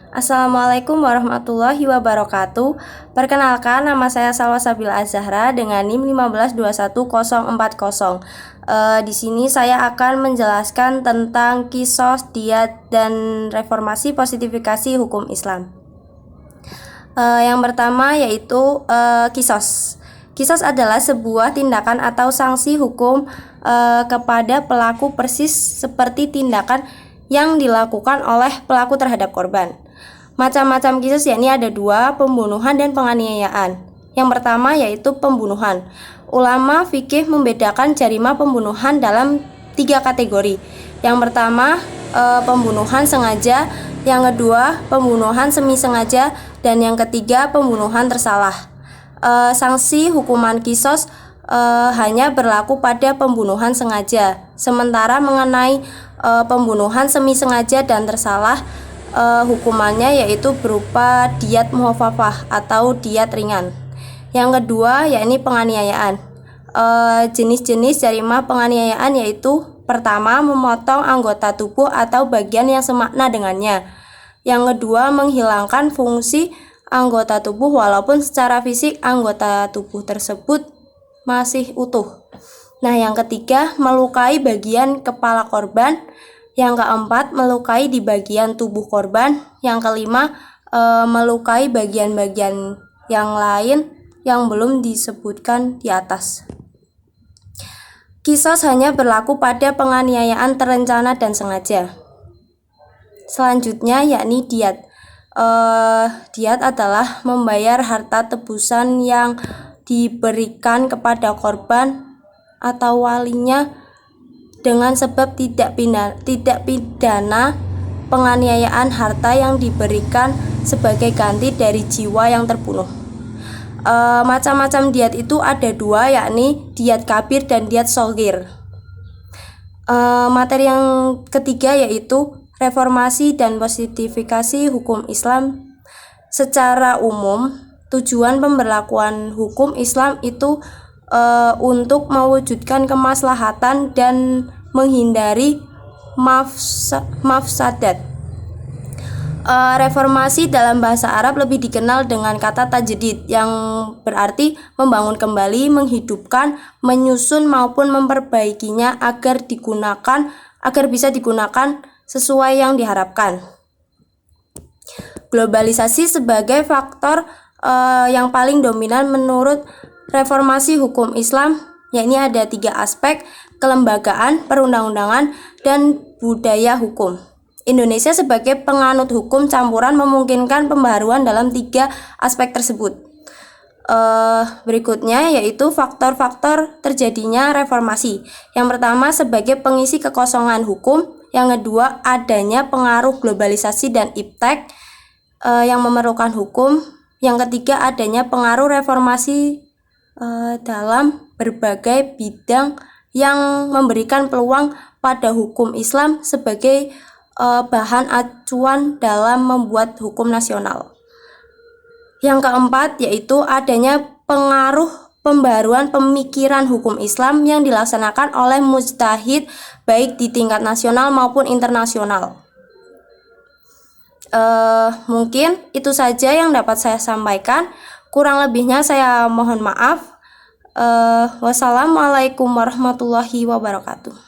Assalamualaikum warahmatullahi wabarakatuh. Perkenalkan, nama saya Salwa Sabila Az-Zahra dengan NIM 1521040. Di sini saya akan menjelaskan tentang kisos, diat, dan reformasi positifikasi hukum Islam. Yang pertama yaitu kisos. Kisos adalah sebuah tindakan atau sanksi hukum kepada pelaku persis seperti tindakan yang dilakukan oleh pelaku terhadap korban. Macam-macam kisos yakni ada dua, pembunuhan dan penganiayaan. Yang pertama yaitu pembunuhan. Ulama fikih membedakan jarima pembunuhan dalam 3 kategori. Yang pertama pembunuhan sengaja, yang kedua pembunuhan semi sengaja, dan yang ketiga pembunuhan tersalah. Sanksi hukuman kisos hanya berlaku pada pembunuhan sengaja. Sementara mengenai pembunuhan semi sengaja dan tersalah, hukumannya yaitu berupa diat muhafafah atau diat ringan. Yang kedua yakni penganiayaan. Jenis-jenis jarima penganiayaan yaitu pertama, memotong anggota tubuh atau bagian yang semakna dengannya. Yang kedua, menghilangkan fungsi anggota tubuh walaupun secara fisik anggota tubuh tersebut masih utuh. Nah, yang ketiga, melukai bagian kepala korban. Yang keempat, melukai di bagian tubuh korban. Yang kelima, melukai bagian-bagian yang lain yang belum disebutkan di atas. Kisos hanya berlaku pada penganiayaan terencana dan sengaja. Selanjutnya yakni diat. Diat adalah membayar harta tebusan yang diberikan kepada korban atau walinya dengan sebab tidak pidana penganiayaan harta yang diberikan sebagai ganti dari jiwa yang terbunuh. Macam-macam diat itu ada dua, yakni diat kabir dan diat shogir. Materi yang ketiga yaitu reformasi dan positifikasi hukum Islam. Secara umum, tujuan pemberlakuan hukum Islam itu untuk mewujudkan kemaslahatan dan menghindari mafsadat. Reformasi dalam bahasa Arab lebih dikenal dengan kata tajdid, yang berarti membangun kembali, menghidupkan, menyusun maupun memperbaikinya agar bisa digunakan sesuai yang diharapkan. Globalisasi sebagai faktor yang paling dominan menurut reformasi hukum Islam, yakni ada 3 aspek: kelembagaan, perundang-undangan, dan budaya hukum. Indonesia sebagai penganut hukum campuran memungkinkan pembaharuan dalam 3 aspek tersebut. Berikutnya yaitu faktor-faktor terjadinya reformasi. Yang pertama, sebagai pengisi kekosongan hukum. Yang kedua, adanya pengaruh globalisasi dan iptek yang memerlukan hukum. Yang ketiga, adanya pengaruh reformasi dalam berbagai bidang yang memberikan peluang pada hukum Islam sebagai bahan acuan dalam membuat hukum nasional. Yang keempat yaitu adanya pengaruh pembaruan pemikiran hukum Islam yang dilaksanakan oleh mujtahid baik di tingkat nasional maupun internasional. Mungkin itu saja yang dapat saya sampaikan. Kurang lebihnya saya mohon maaf. Wassalamualaikum warahmatullahi wabarakatuh.